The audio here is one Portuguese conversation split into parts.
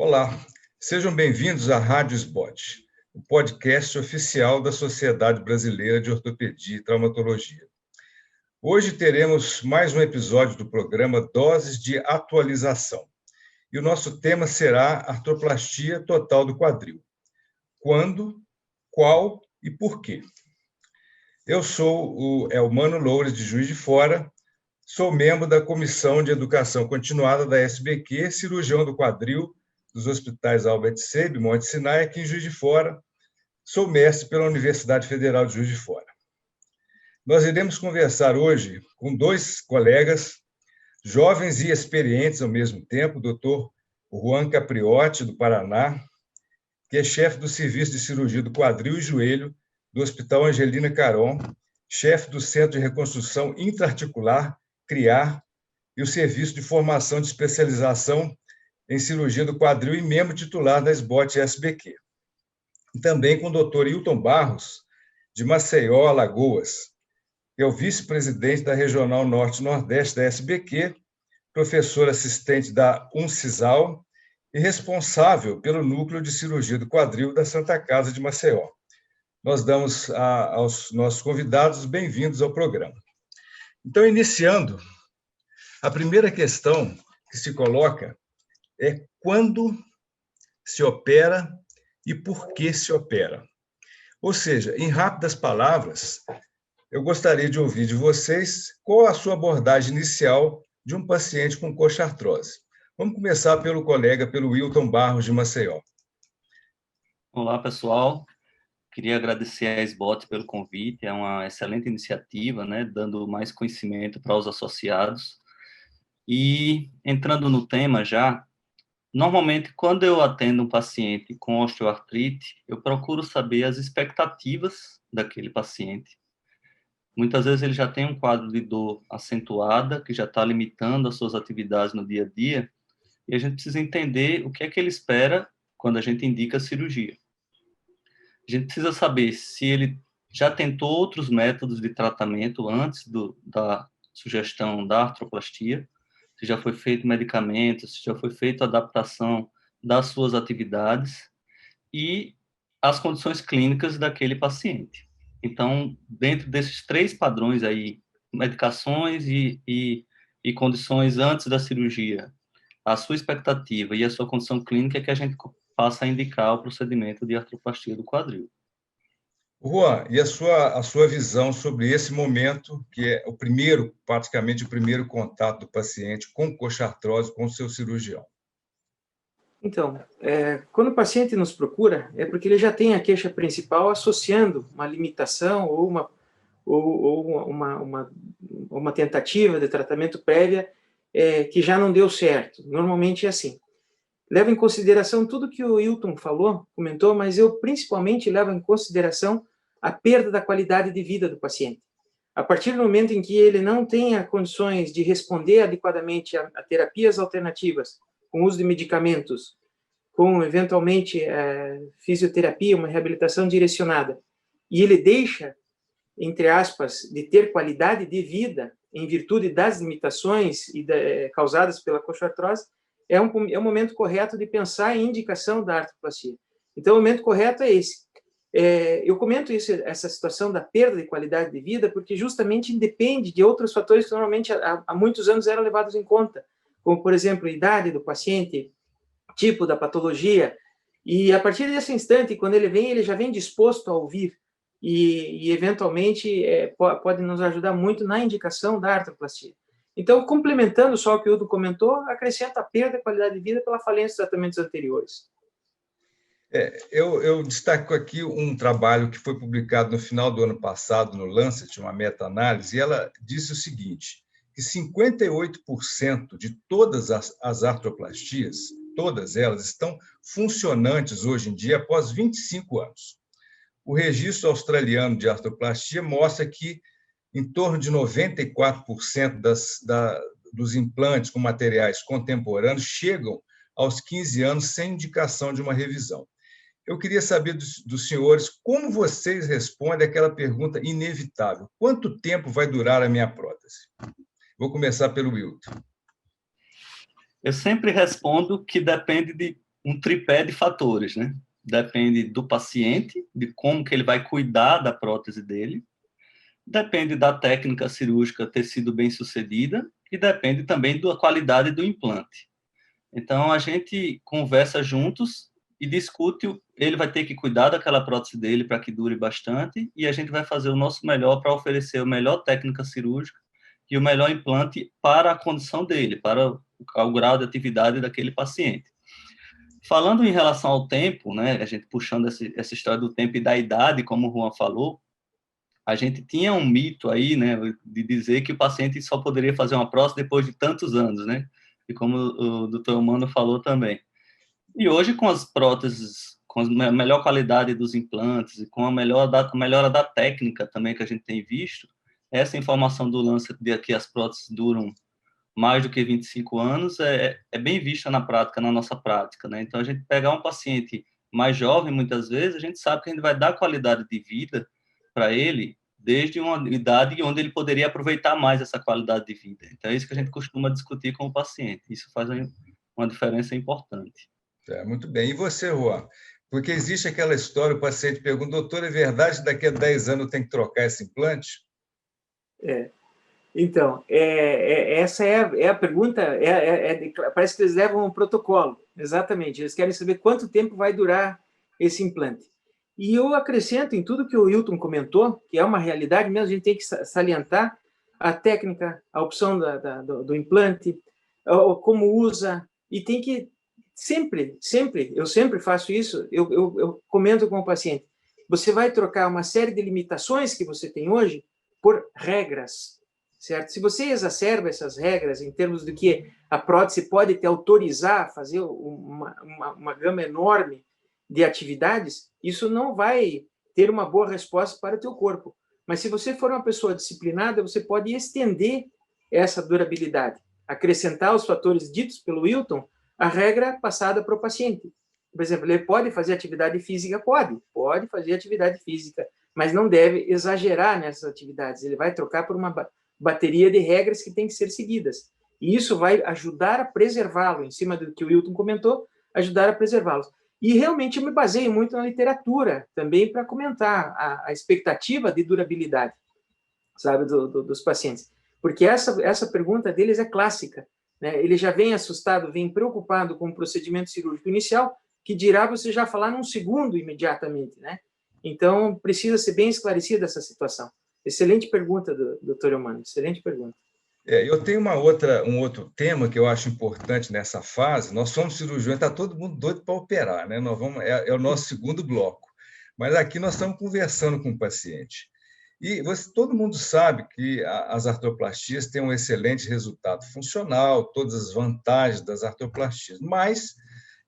Olá, sejam bem-vindos à Rádio Spot, o podcast oficial da Sociedade Brasileira de Ortopedia e Traumatologia. Hoje teremos mais um episódio do programa Doses de Atualização. E o nosso tema será artroplastia total do quadril. Quando, qual e por quê? Eu sou o Elmano Loures, de Juiz de Fora, sou membro da Comissão de Educação Continuada da SBQ, cirurgião do quadril dos hospitais Albert Sabin e Monte Sinai, aqui em Juiz de Fora. Sou mestre pela Universidade Federal de Juiz de Fora. Nós iremos conversar hoje com dois colegas, jovens e experientes ao mesmo tempo, o Dr. Juan Capriotti, do Paraná, que é chefe do Serviço de Cirurgia do Quadril e Joelho do Hospital Angelina Caron, chefe do Centro de Reconstrução Intraarticular, CRIAR, e o Serviço de Formação de Especialização em Cirurgia do Quadril e membro titular da SBOT SBQ. E também com o Dr. Hilton Barros, de Maceió, Alagoas, que é o vice-presidente da Regional Norte-Nordeste da SBQ, professor assistente da UNCISAL e responsável pelo Núcleo de Cirurgia do Quadril da Santa Casa de Maceió. Nós damos aos nossos convidados bem-vindos ao programa. Então, iniciando, a primeira questão que se coloca é quando se opera e por que se opera. Ou seja, em rápidas palavras, eu gostaria de ouvir de vocês qual a sua abordagem inicial de um paciente com coxartrose. Vamos começar pelo Wilton Barros, de Maceió. Olá, pessoal. Queria agradecer à SBOT pelo convite, é uma excelente iniciativa, né, dando mais conhecimento para os associados. E entrando no tema já, normalmente quando eu atendo um paciente com osteoartrite, eu procuro saber as expectativas daquele paciente. Muitas vezes ele já tem um quadro de dor acentuada, que já está limitando as suas atividades no dia a dia, e a gente precisa entender o que é que ele espera quando a gente indica a cirurgia. A gente precisa saber se ele já tentou outros métodos de tratamento antes da sugestão da artroplastia, se já foi feito medicamento, se já foi feita adaptação das suas atividades e as condições clínicas daquele paciente. Então, dentro desses três padrões aí, medicações e condições antes da cirurgia, a sua expectativa e a sua condição clínica é que a gente passa a indicar o procedimento de artroplastia do quadril. Juan, e a sua visão sobre esse momento, que é praticamente o primeiro contato do paciente com coxartrose com o seu cirurgião? Então, quando o paciente nos procura, é porque ele já tem a queixa principal associando uma limitação ou uma tentativa de tratamento prévia que já não deu certo. Normalmente é assim. Levo em consideração tudo que o Hilton comentou, mas eu principalmente levo em consideração a perda da qualidade de vida do paciente. A partir do momento em que ele não tenha condições de responder adequadamente a terapias alternativas, com uso de medicamentos, com, eventualmente, fisioterapia, uma reabilitação direcionada, e ele deixa, entre aspas, de ter qualidade de vida em virtude das limitações causadas pela coxartrose, é um momento correto de pensar em indicação da artroplastia. Então, o momento correto é esse. Eu comento essa situação da perda de qualidade de vida porque justamente independe de outros fatores que normalmente há muitos anos eram levados em conta, como, por exemplo, a idade do paciente, tipo da patologia, e a partir desse instante, quando ele vem, ele já vem disposto a ouvir e eventualmente, pode nos ajudar muito na indicação da artroplastia. Então, complementando só o que o Udo comentou, acrescenta a perda de qualidade de vida pela falência dos tratamentos anteriores. Eu destaco aqui um trabalho que foi publicado no final do ano passado no Lancet, uma meta-análise, e ela disse o seguinte, que 58% de todas as artroplastias, todas elas, estão funcionantes hoje em dia após 25 anos. O registro australiano de artroplastia mostra que em torno de 94% dos implantes com materiais contemporâneos chegam aos 15 anos sem indicação de uma revisão. Eu queria saber dos senhores como vocês respondem àquela pergunta inevitável. Quanto tempo vai durar a minha prótese? Vou começar pelo Wilton. Eu sempre respondo que depende de um tripé de fatores, né? Depende do paciente, de como que ele vai cuidar da prótese dele, depende da técnica cirúrgica ter sido bem sucedida e depende também da qualidade do implante. Então, a gente conversa juntos e discute, ele vai ter que cuidar daquela prótese dele para que dure bastante, e a gente vai fazer o nosso melhor para oferecer a melhor técnica cirúrgica e o melhor implante para a condição dele, para o grau de atividade daquele paciente. Falando em relação ao tempo, né, a gente puxando essa história do tempo e da idade, como o Juan falou, a gente tinha um mito aí, né, de dizer que o paciente só poderia fazer uma prótese depois de tantos anos, né? E como o Dr. Mano falou também. E hoje, com as próteses, com a melhor qualidade dos implantes e com a melhora da técnica também que a gente tem visto, essa informação do Lancet de que as próteses duram mais do que 25 anos é bem vista na prática, na nossa prática, né? Então, a gente pegar um paciente mais jovem, muitas vezes, a gente sabe que a gente vai dar qualidade de vida para ele desde uma idade onde ele poderia aproveitar mais essa qualidade de vida. Então, é isso que a gente costuma discutir com o paciente. Isso faz uma diferença importante. Muito bem. E você, Juan? Porque existe aquela história, o paciente pergunta, doutor, é verdade que daqui a 10 anos tem que trocar esse implante? Então, essa é a pergunta, parece que eles levam um protocolo, exatamente, eles querem saber quanto tempo vai durar esse implante. E eu acrescento em tudo que o Hilton comentou, que é uma realidade mesmo, a gente tem que salientar a técnica, a opção do implante, como usa, e tem que sempre, eu sempre faço isso, eu comento com o paciente, você vai trocar uma série de limitações que você tem hoje por regras, certo? Se você exacerba essas regras em termos de que a prótese pode te autorizar a fazer uma gama enorme de atividades, isso não vai ter uma boa resposta para o teu corpo. Mas se você for uma pessoa disciplinada, você pode estender essa durabilidade, acrescentar os fatores ditos pelo Hilton, a regra passada para o paciente. Por exemplo, ele pode fazer atividade física? Pode fazer atividade física, mas não deve exagerar nessas atividades. Ele vai trocar por uma bateria de regras que tem que ser seguidas. E isso vai ajudar a preservá-lo, em cima do que o Hilton comentou, ajudar a preservá-los. E realmente eu me baseio muito na literatura também para comentar a expectativa de durabilidade, sabe, dos pacientes. Porque essa pergunta deles é clássica, né? Ele já vem assustado, vem preocupado com o procedimento cirúrgico inicial, que dirá você já falar num segundo imediatamente, né? Então, precisa ser bem esclarecida essa situação. Excelente pergunta, doutor Eumano, excelente pergunta. Eu tenho um outro tema que eu acho importante nessa fase. Nós somos cirurgiões, está todo mundo doido para operar, né? É o nosso segundo bloco. Mas aqui nós estamos conversando com o paciente. E todo mundo sabe que as artroplastias têm um excelente resultado funcional, todas as vantagens das artroplastias, mas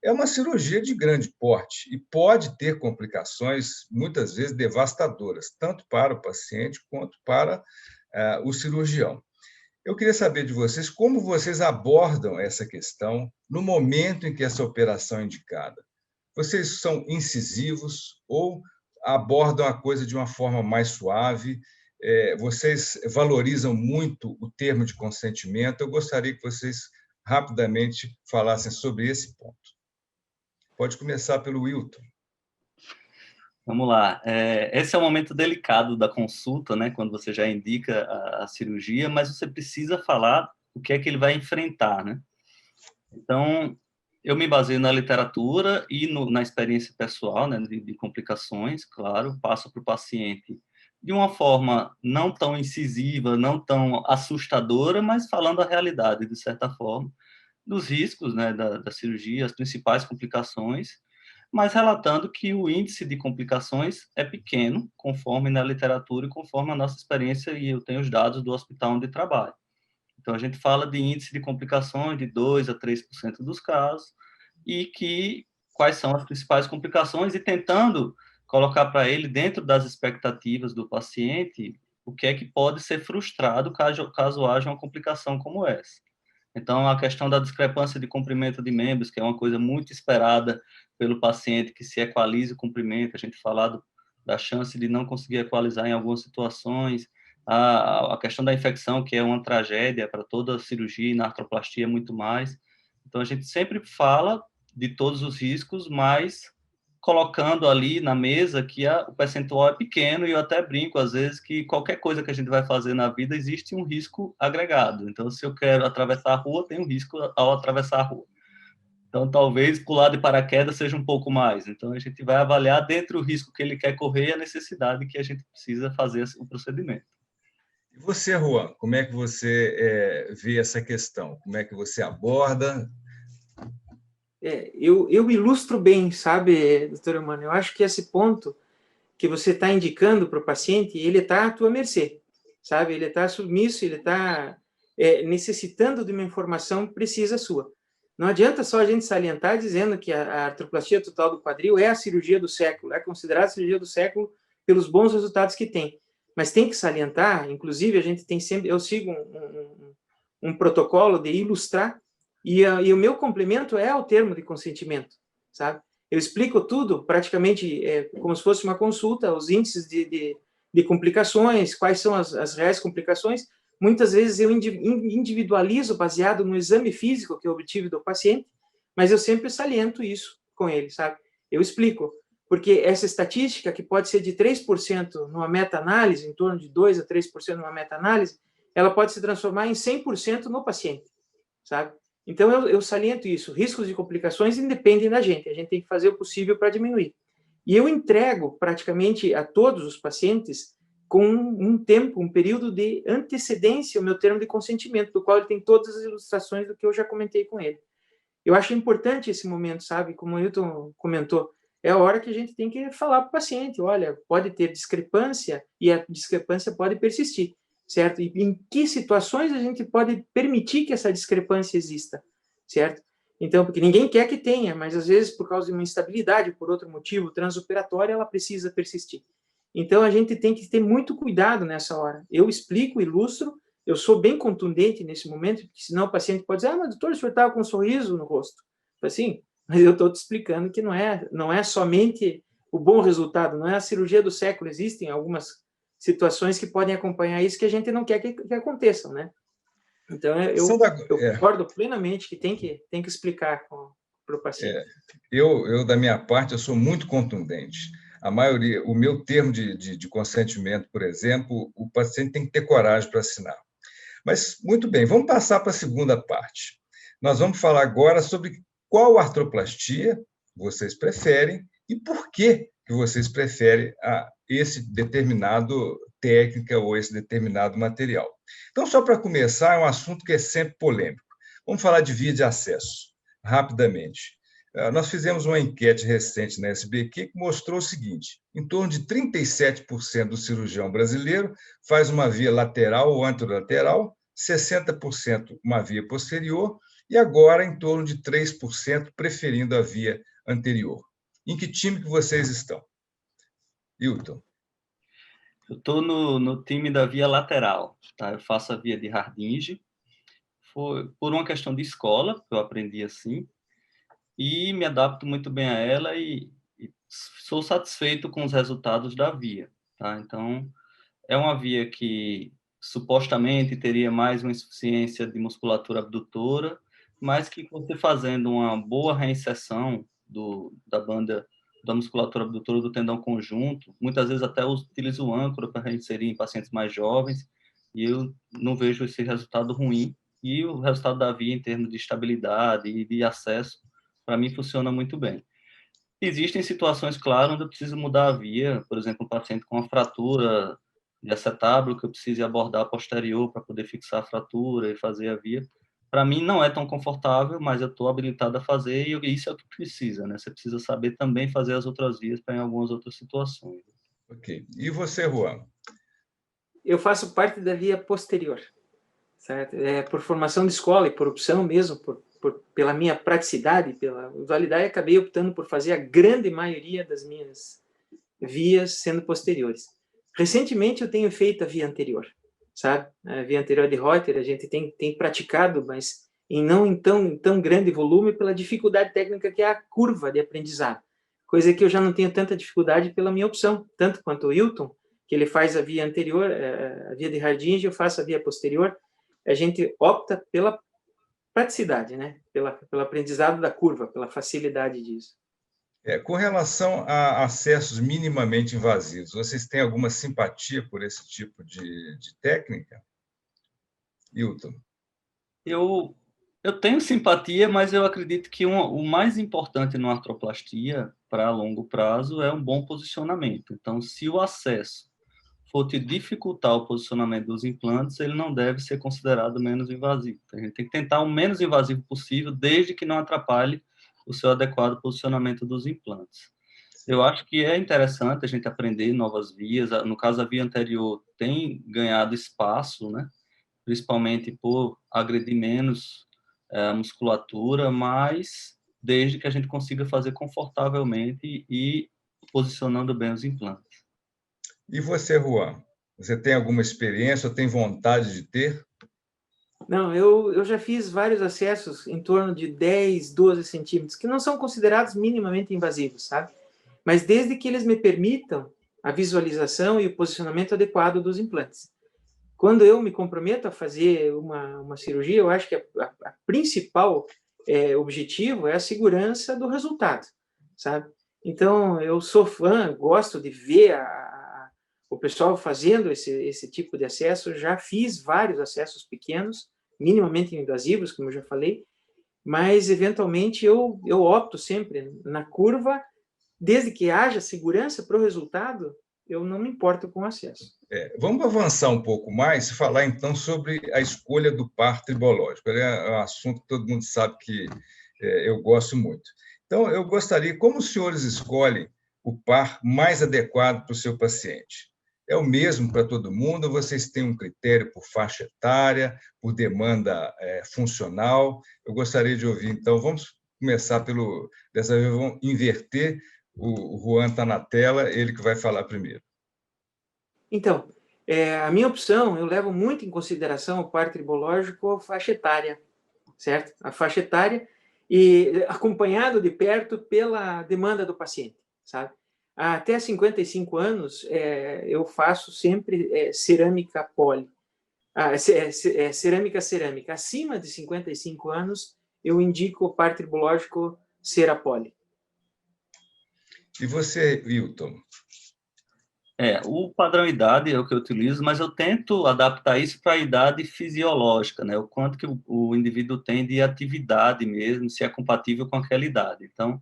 é uma cirurgia de grande porte e pode ter complicações, muitas vezes devastadoras, tanto para o paciente quanto para o cirurgião. Eu queria saber de vocês como vocês abordam essa questão no momento em que essa operação é indicada. Vocês são incisivos ou abordam a coisa de uma forma mais suave? Vocês valorizam muito o termo de consentimento? Eu gostaria que vocês rapidamente falassem sobre esse ponto. Pode começar pelo Wilton. Vamos lá. Esse é o momento delicado da consulta, né? Quando você já indica a cirurgia, mas você precisa falar o que é que ele vai enfrentar, né? Então, eu me baseio na literatura e na experiência pessoal, né? De complicações, claro, passo para o paciente de uma forma não tão incisiva, não tão assustadora, mas falando a realidade, de certa forma, dos riscos, né? Da cirurgia, as principais complicações, mas relatando que o índice de complicações é pequeno, conforme na literatura e conforme a nossa experiência, e eu tenho os dados do hospital onde trabalho. Então, a gente fala de índice de complicações de 2% a 3% dos casos, e quais são as principais complicações, e tentando colocar para ele, dentro das expectativas do paciente, o que é que pode ser frustrado caso haja uma complicação como essa. Então, a questão da discrepância de comprimento de membros, que é uma coisa muito esperada pelo paciente, que se equalize o comprimento, a gente fala da chance de não conseguir equalizar em algumas situações, a questão da infecção, que é uma tragédia para toda a cirurgia, e na artroplastia muito mais. Então, a gente sempre fala de todos os riscos, mas colocando ali na mesa que o percentual é pequeno, e eu até brinco, às vezes, que qualquer coisa que a gente vai fazer na vida existe um risco agregado. Então, se eu quero atravessar a rua, tem um risco ao atravessar a rua. Então, talvez pular de paraquedas seja um pouco mais. Então, a gente vai avaliar dentro do risco que ele quer correr e a necessidade que a gente precisa fazer o procedimento. E você, Juan, como é que você vê essa questão? Como é que você aborda? Eu ilustro bem, sabe, doutora Mano? Eu acho que esse ponto que você está indicando para o paciente, ele está à tua mercê, sabe? Ele está submisso, ele está necessitando de uma informação precisa sua. Não adianta só a gente salientar dizendo que a artroplastia total do quadril é a cirurgia do século, é considerada a cirurgia do século pelos bons resultados que tem. Mas tem que salientar, inclusive, a gente tem sempre, eu sigo um protocolo de ilustrar, e o meu complemento é o termo de consentimento, sabe? Eu explico tudo, praticamente, como se fosse uma consulta, os índices de complicações, quais são as reais complicações. Muitas vezes eu individualizo baseado no exame físico que eu obtive do paciente, mas eu sempre saliento isso com ele, sabe? Eu explico, porque essa estatística, que pode ser de 3% numa meta-análise, em torno de 2 a 3% numa meta-análise, ela pode se transformar em 100% no paciente, sabe? Então, eu saliento isso. Riscos de complicações independem da gente. A gente tem que fazer o possível para diminuir. E eu entrego praticamente a todos os pacientes com um tempo, um período de antecedência ao meu termo de consentimento, do qual ele tem todas as ilustrações do que eu já comentei com ele. Eu acho importante esse momento, sabe? Como o Ailton comentou, é a hora que a gente tem que falar para o paciente, olha, pode ter discrepância e a discrepância pode persistir, certo? E em que situações a gente pode permitir que essa discrepância exista, certo? Então, porque ninguém quer que tenha, mas às vezes por causa de uma instabilidade, por outro motivo transoperatório, ela precisa persistir. Então, a gente tem que ter muito cuidado nessa hora. Eu explico, ilustro, eu sou bem contundente nesse momento, porque senão o paciente pode dizer, mas doutor, o senhor estava com um sorriso no rosto. Assim, mas eu estou te explicando que não é somente o bom resultado, não é a cirurgia do século. Existem algumas situações que podem acompanhar isso que a gente não quer que aconteçam, né? Então, eu concordo plenamente que tem que explicar para o paciente. Eu, da minha parte, eu sou muito contundente. A maioria, o meu termo de consentimento, por exemplo, o paciente tem que ter coragem para assinar. Mas, muito bem, vamos passar para a segunda parte. Nós vamos falar agora sobre qual artroplastia vocês preferem e por que vocês preferem esse determinado técnica ou esse determinado material. Então, só para começar, é um assunto que é sempre polêmico. Vamos falar de via de acesso, rapidamente. Nós fizemos uma enquete recente na SBQ que mostrou o seguinte: em torno de 37% do cirurgião brasileiro faz uma via lateral ou anterolateral, 60% uma via posterior e agora em torno de 3% preferindo a via anterior. Em que time que vocês estão? Ailton. Eu estou no time da via lateral, tá? Eu faço a via de Hardinge. Foi por uma questão de escola, que eu aprendi assim, e me adapto muito bem a ela e sou satisfeito com os resultados da via, tá? Então, é uma via que supostamente teria mais uma insuficiência de musculatura abdutora, mas que você fazendo uma boa reinserção da banda da musculatura abdutora do tendão conjunto, muitas vezes até utilizo o âncora para reinserir em pacientes mais jovens, e eu não vejo esse resultado ruim. E o resultado da via em termos de estabilidade e de acesso, para mim, funciona muito bem. Existem situações, claro, onde eu preciso mudar a via, por exemplo, um paciente com uma fratura de acetábulo, que eu preciso abordar posterior para poder fixar a fratura e fazer a via. Para mim, não é tão confortável, mas eu estou habilitado a fazer e isso é o que precisa, né? Você precisa saber também fazer as outras vias para em algumas outras situações. Ok. E você, Juan? Eu faço parte da via posterior, certo? Por formação de escola e por opção mesmo, pela minha praticidade, pela usualidade, acabei optando por fazer a grande maioria das minhas vias sendo posteriores. Recentemente eu tenho feito a via anterior, sabe? A via anterior de Reuter a gente tem praticado, mas não em tão grande volume pela dificuldade técnica que é a curva de aprendizado. Coisa que eu já não tenho tanta dificuldade pela minha opção, tanto quanto o Ailton, que ele faz a via anterior, a via de Hardinge, eu faço a via posterior. A gente opta pela praticidade, né? Pelo aprendizado da curva, pela facilidade disso. Com relação a acessos minimamente invasivos, vocês têm alguma simpatia por esse tipo de técnica? Hilton? Eu tenho simpatia, mas eu acredito que o mais importante numa artroplastia, para longo prazo, é um bom posicionamento. Então, se o acesso for te dificultar o posicionamento dos implantes, ele não deve ser considerado menos invasivo. A gente tem que tentar o menos invasivo possível, desde que não atrapalhe o seu adequado posicionamento dos implantes. Eu acho que é interessante a gente aprender novas vias. No caso, a via anterior tem ganhado espaço, né? Principalmente por agredir menos a musculatura, mas desde que a gente consiga fazer confortavelmente e posicionando bem os implantes. E você, Juan? Você tem alguma experiência ou tem vontade de ter? Não, eu já fiz vários acessos em torno de 10, 12 centímetros, que não são considerados minimamente invasivos, sabe? Mas desde que eles me permitam a visualização e o posicionamento adequado dos implantes. Quando eu me comprometo a fazer uma cirurgia, eu acho que a principal objetivo é a segurança do resultado, sabe? Então, eu sou fã, gosto de ver o pessoal fazendo esse tipo de acesso. Eu já fiz vários acessos pequenos, minimamente invasivos, como eu já falei, mas, eventualmente, eu opto sempre na curva, desde que haja segurança para o resultado, eu não me importo com o acesso. Vamos avançar um pouco mais e falar, então, sobre a escolha do par tribológico. É um assunto que todo mundo sabe que eu gosto muito. Então, eu gostaria, como os senhores escolhem o par mais adequado para o seu paciente? É o mesmo para todo mundo ou vocês têm um critério por faixa etária, por demanda funcional? Eu gostaria de ouvir, então, vamos começar dessa vez, vamos inverter, o Juan está na tela, ele que vai falar primeiro. Então, a minha opção, eu levo muito em consideração o par tribológico, a faixa etária, certo? A faixa etária e acompanhado de perto pela demanda do paciente, sabe? Até 55 anos, eu faço sempre cerâmica poli. Cerâmica. Acima de 55 anos, eu indico o par tribológico cera poli. E você, Hilton? O padrão idade é o que eu utilizo, mas eu tento adaptar isso para a idade fisiológica, né? O quanto que o indivíduo tem de atividade mesmo, se é compatível com aquela idade. Então,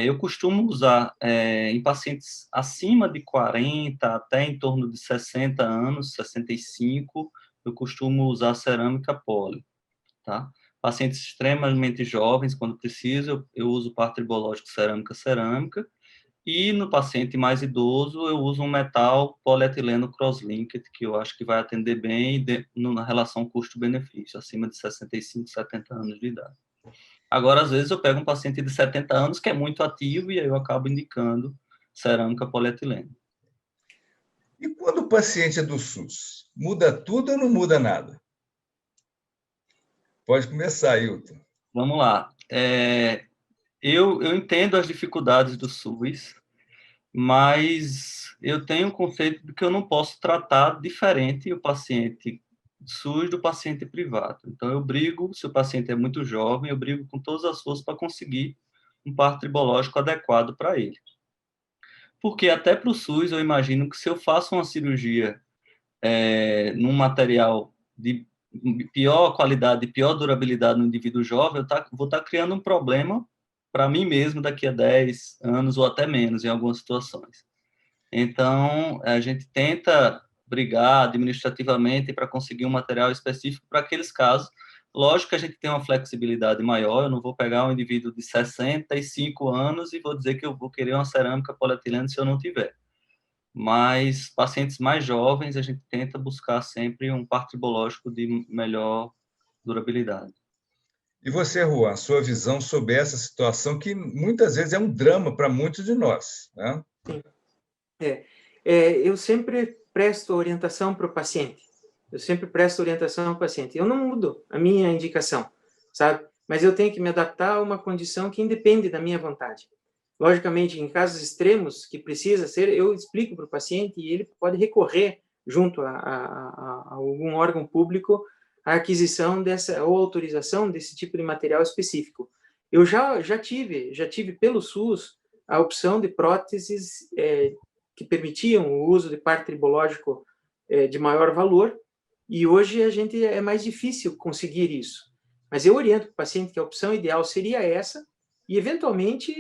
eu costumo usar em pacientes acima de 40 até em torno de 60 anos, 65, eu costumo usar cerâmica poli, tá? Pacientes extremamente jovens, quando preciso, eu uso par tribológico cerâmica, e no paciente mais idoso, eu uso um metal polietileno cross-linked, que eu acho que vai atender bem na relação custo-benefício, acima de 65, 70 anos de idade. Agora, às vezes, eu pego um paciente de 70 anos que é muito ativo e aí eu acabo indicando cerâmica polietileno. E quando o paciente é do SUS, muda tudo ou não muda nada? Pode começar, Hilton. Vamos lá. Eu entendo as dificuldades do SUS, mas eu tenho o conceito de que eu não posso tratar diferente o paciente SUS do paciente privado. Então, eu brigo, se o paciente é muito jovem, eu brigo com todas as forças para conseguir um par tribológico adequado para ele. Porque até para o SUS, eu imagino que se eu faço uma cirurgia num material de pior qualidade, pior durabilidade no indivíduo jovem, vou estar criando um problema para mim mesmo daqui a 10 anos ou até menos, em algumas situações. Então, a gente tenta brigar administrativamente para conseguir um material específico para aqueles casos. Lógico que a gente tem uma flexibilidade maior, eu não vou pegar um indivíduo de 65 anos e vou dizer que eu vou querer uma cerâmica polietileno se eu não tiver. Mas pacientes mais jovens, a gente tenta buscar sempre um par tribológico de melhor durabilidade. E você, Juan, sua visão sobre essa situação que muitas vezes é um drama para muitos de nós, né? Sim. Eu sempre presto orientação para o paciente. Eu não mudo a minha indicação, sabe? Mas eu tenho que me adaptar a uma condição que independe da minha vontade. Logicamente, em casos extremos que precisa ser, eu explico para o paciente e ele pode recorrer junto a algum órgão público a aquisição dessa, ou autorização desse tipo de material específico. Eu já tive pelo SUS a opção de próteses que permitiam o uso de par tribológico de maior valor, e hoje é mais difícil conseguir isso. Mas eu oriento o paciente que a opção ideal seria essa, e eventualmente,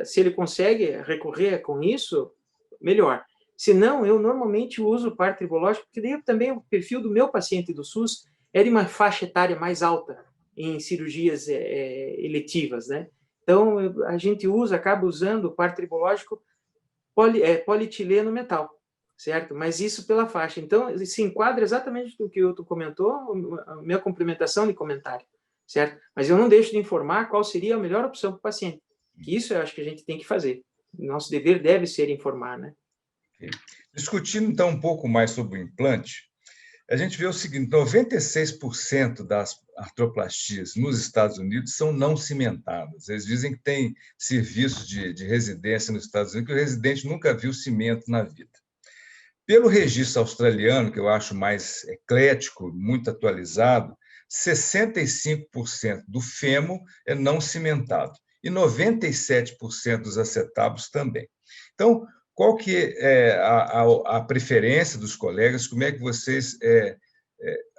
se ele consegue recorrer com isso, melhor. Se não, eu normalmente uso o par tribológico, porque daí também o perfil do meu paciente do SUS é de uma faixa etária mais alta em cirurgias eletivas, né? Então, a gente acaba usando o par tribológico polietileno metal, certo? Mas isso pela faixa. Então, se enquadra exatamente no que o Hilton comentou, a minha complementação de comentário, certo? Mas eu não deixo de informar qual seria a melhor opção para o paciente. Que isso eu acho que a gente tem que fazer. Nosso dever deve ser informar, né? Discutindo, então, um pouco mais sobre o implante, a gente vê o seguinte: 96% das artroplastias nos Estados Unidos são não cimentadas. Eles dizem que tem serviços de residência nos Estados Unidos que o residente nunca viu cimento na vida. Pelo registro australiano, que eu acho mais eclético, muito atualizado, 65% do fêmur é não cimentado e 97% dos acetábulos também. Então, qual que é a preferência dos colegas? Como é que vocês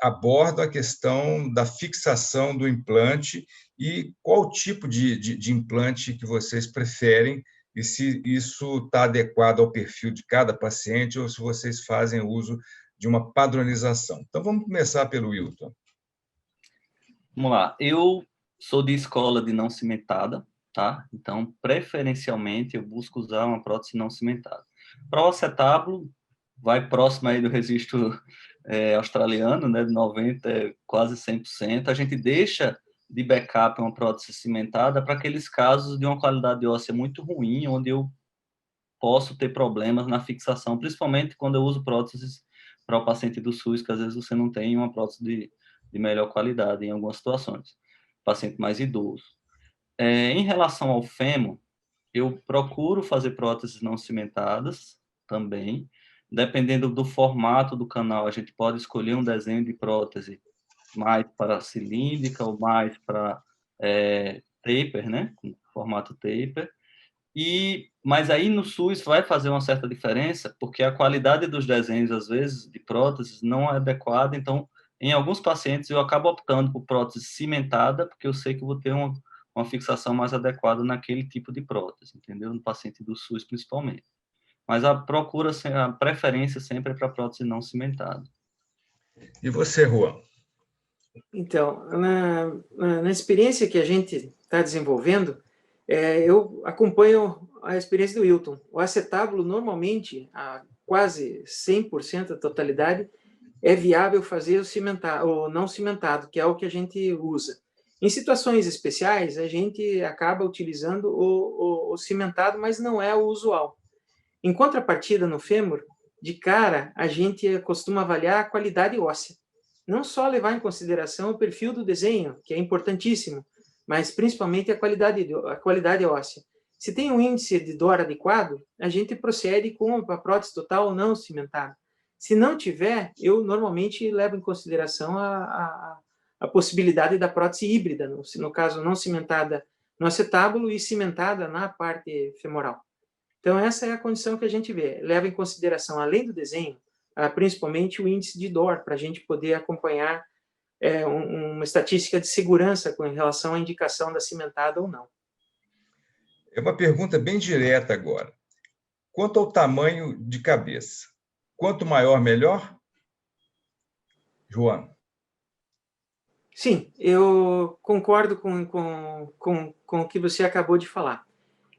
abordam a questão da fixação do implante e qual tipo de implante que vocês preferem e se isso está adequado ao perfil de cada paciente ou se vocês fazem uso de uma padronização? Então, vamos começar pelo Hilton. Vamos lá. Eu sou de escola de não cimentada, tá? Então, preferencialmente, eu busco usar uma prótese não cimentada. Para o acetábulo, vai próximo aí do registro australiano, né, de 90%, quase 100%. A gente deixa de backup uma prótese cimentada para aqueles casos de uma qualidade óssea muito ruim, onde eu posso ter problemas na fixação, principalmente quando eu uso próteses para o paciente do SUS, que às vezes você não tem uma prótese de melhor qualidade em algumas situações, paciente mais idoso. Em relação ao fêmur, eu procuro fazer próteses não cimentadas também. Dependendo do formato do canal, a gente pode escolher um desenho de prótese mais para cilíndrica ou mais para taper, né? Com formato taper. Mas aí no SUS vai fazer uma certa diferença, porque a qualidade dos desenhos, às vezes, de próteses não é adequada. Então, em alguns pacientes, eu acabo optando por prótese cimentada, porque eu sei que eu vou ter uma fixação mais adequada naquele tipo de prótese, entendeu? No paciente do SUS, principalmente. Mas a preferência sempre é para prótese não cimentada. E você, Juan? Então, na experiência que a gente está desenvolvendo, eu acompanho a experiência do Hilton. O acetábulo, normalmente, a quase 100% da totalidade, é viável fazer o não cimentado, que é o que a gente usa. Em situações especiais, a gente acaba utilizando o cimentado, mas não é o usual. Em contrapartida, no fêmur, de cara, a gente costuma avaliar a qualidade óssea. Não só levar em consideração o perfil do desenho, que é importantíssimo, mas principalmente a qualidade óssea. Se tem um índice de DOR adequado, a gente procede com a prótese total ou não cimentada. Se não tiver, eu normalmente levo em consideração a possibilidade da prótese híbrida, no caso não cimentada no acetábulo e cimentada na parte femoral. Então, essa é a condição que a gente vê. Leva em consideração, além do desenho, principalmente o índice de DOR, para a gente poder acompanhar uma estatística de segurança com relação à indicação da cimentada ou não. É uma pergunta bem direta agora. Quanto ao tamanho de cabeça, quanto maior, melhor? João. Sim, eu concordo com o que você acabou de falar.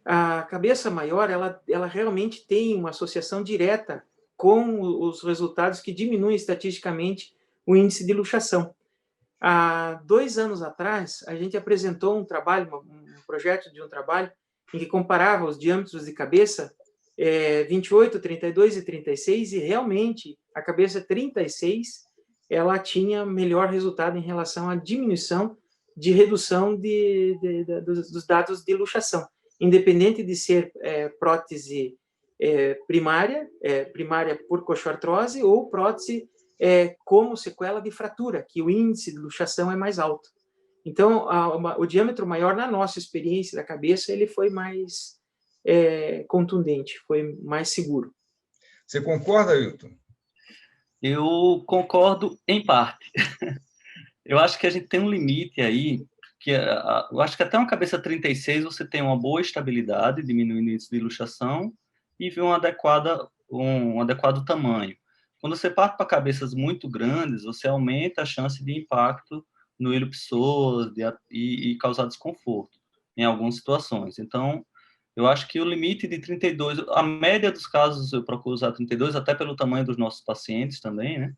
A cabeça maior, ela realmente tem uma associação direta com os resultados que diminuem estatisticamente o índice de luxação. Há 2 anos atrás, a gente apresentou um projeto de um trabalho em que comparava os diâmetros de cabeça 28, 32 e 36, e realmente a cabeça 36 ela tinha melhor resultado em relação à diminuição de redução dos dados de luxação, independente de ser prótese primária por coxoartrose ou prótese como sequela de fratura, que o índice de luxação é mais alto. Então, o diâmetro maior, na nossa experiência da cabeça, ele foi mais contundente, foi mais seguro. Você concorda, Ailton? Eu concordo em parte. Eu acho que a gente tem um limite aí, que eu acho que até uma cabeça 36 você tem uma boa estabilidade, diminuindo o índice de luxação e vê um adequado tamanho. Quando você parte para cabeças muito grandes, você aumenta a chance de impacto no ilho-pessoas e causar desconforto em algumas situações. Então, eu acho que o limite de 32, a média dos casos eu procuro usar 32, até pelo tamanho dos nossos pacientes também, né?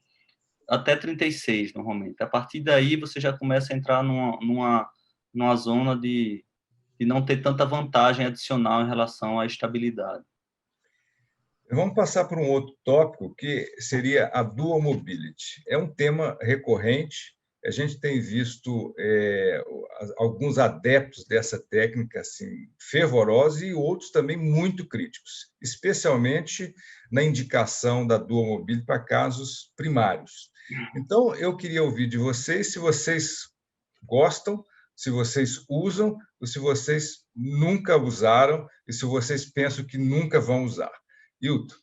Até 36, normalmente. A partir daí, você já começa a entrar numa zona de não ter tanta vantagem adicional em relação à estabilidade. Vamos passar para um outro tópico, que seria a dual mobility. É um tema recorrente. A gente tem visto alguns adeptos dessa técnica assim, fervorosos e outros também muito críticos, especialmente na indicação da dual mobility para casos primários. Então, eu queria ouvir de vocês se vocês gostam, se vocês usam, ou se vocês nunca usaram e se vocês pensam que nunca vão usar. Hilton.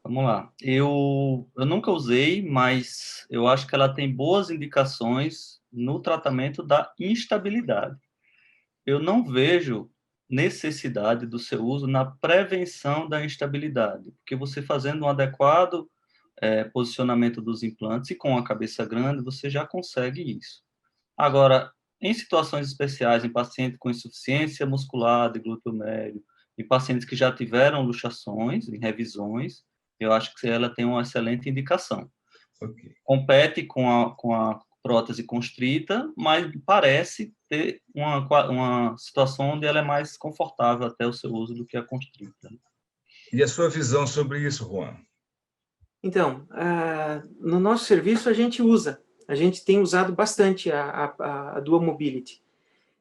Vamos lá. Eu nunca usei, mas eu acho que ela tem boas indicações no tratamento da instabilidade. Eu não vejo necessidade do seu uso na prevenção da instabilidade, porque você fazendo um adequado posicionamento dos implantes e com a cabeça grande, você já consegue isso. Agora, em situações especiais, em pacientes com insuficiência muscular de glúteo médio, em pacientes que já tiveram luxações, em revisões, eu acho que ela tem uma excelente indicação. Okay. Compete com a prótese constrita, mas parece ter uma situação onde ela é mais confortável até o seu uso do que a constrita. E a sua visão sobre isso, Juan? Então, no nosso serviço a gente tem usado bastante a Dual Mobility.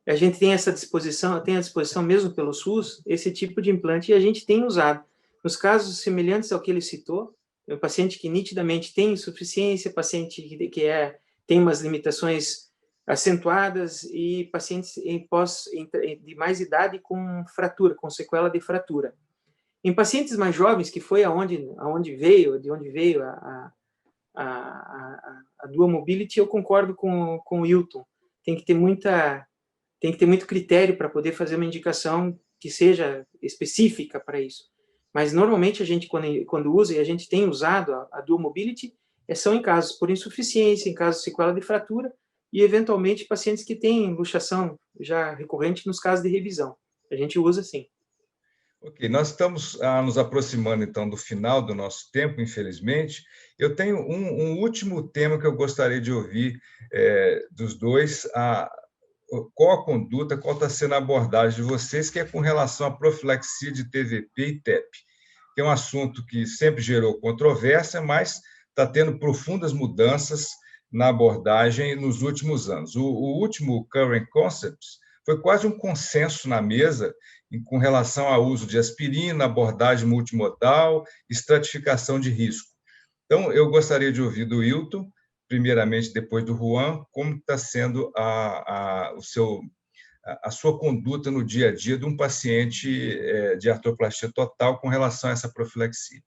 A gente tem essa disposição, tem à disposição mesmo pelo SUS, esse tipo de implante e a gente tem usado. Nos casos semelhantes ao que ele citou, o paciente que nitidamente tem insuficiência, paciente que tem umas limitações acentuadas e pacientes de mais idade com fratura, com sequela de fratura. Em pacientes mais jovens, que foi de onde veio a Dual Mobility, eu concordo com o Hilton. Tem que ter muito critério para poder fazer uma indicação que seja específica para isso. Mas, normalmente, a gente, quando usa, e a gente tem usado a Dual Mobility, são em casos por insuficiência, em casos de sequela de fratura, e, eventualmente, pacientes que têm luxação já recorrente nos casos de revisão. A gente usa, sim. Ok, nós estamos nos aproximando, então, do final do nosso tempo, infelizmente. Eu tenho um último tema que eu gostaria de ouvir dos dois, qual a conduta, qual está sendo a abordagem de vocês, que é com relação à profilaxia de TVP e TEP, que é um assunto que sempre gerou controvérsia, mas está tendo profundas mudanças na abordagem nos últimos anos. O último Current Concepts foi quase um consenso na mesa com relação ao uso de aspirina, abordagem multimodal, estratificação de risco. Então, eu gostaria de ouvir do Hilton, primeiramente, depois do Juan, como está sendo a sua conduta no dia a dia de um paciente de artroplastia total com relação a essa profilaxia.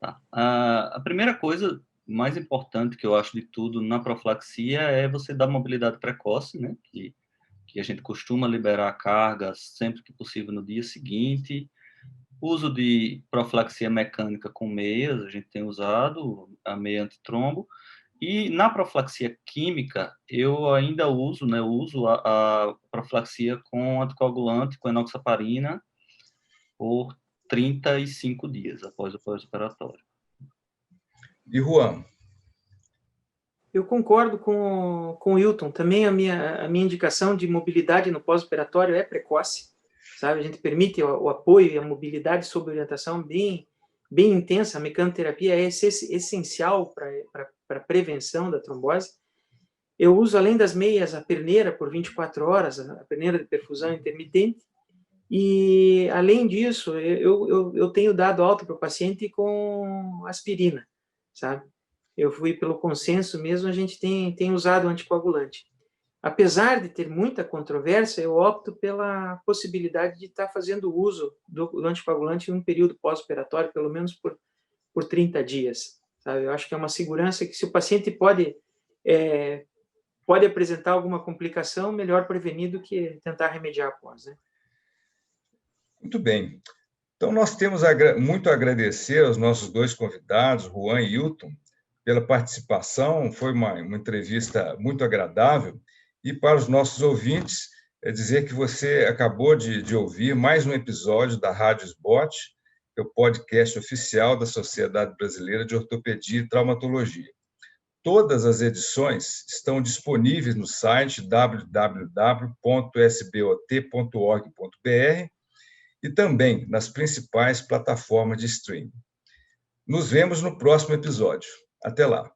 Tá. A primeira coisa mais importante que eu acho de tudo na profilaxia é você dar mobilidade precoce, né? Que a gente costuma liberar a carga sempre que possível no dia seguinte. Uso de profilaxia mecânica com meias, a gente tem usado a meia antitrombo. E na profilaxia química, eu ainda uso, né, a profilaxia com anticoagulante, com enoxaparina, por 35 dias após o pós-operatório. E Juan? Eu concordo com o Hilton. Também a minha indicação de mobilidade no pós-operatório é precoce, sabe? A gente permite o apoio e a mobilidade sob orientação bem intensa. A mecanoterapia é essencial para a prevenção da trombose. Eu uso, além das meias, a perneira por 24 horas, a perneira de perfusão intermitente. E, além disso, eu tenho dado alta para o paciente com aspirina. sabe? Eu fui pelo consenso mesmo, a gente tem usado o anticoagulante. Apesar de ter muita controvérsia, eu opto pela possibilidade de estar fazendo uso do anticoagulante em um período pós-operatório, pelo menos por 30 dias. Sabe? Eu acho que é uma segurança que, se o paciente pode apresentar alguma complicação, melhor prevenir do que tentar remediar após, né? Muito bem. Então, nós temos muito a agradecer aos nossos dois convidados, Juan e Hilton, pela participação. Foi uma entrevista muito agradável. E para os nossos ouvintes, dizer que você acabou de ouvir mais um episódio da Rádio SBOT, que é o podcast oficial da Sociedade Brasileira de Ortopedia e Traumatologia. Todas as edições estão disponíveis no site www.sbot.org.br e também nas principais plataformas de streaming. Nos vemos no próximo episódio. Até lá!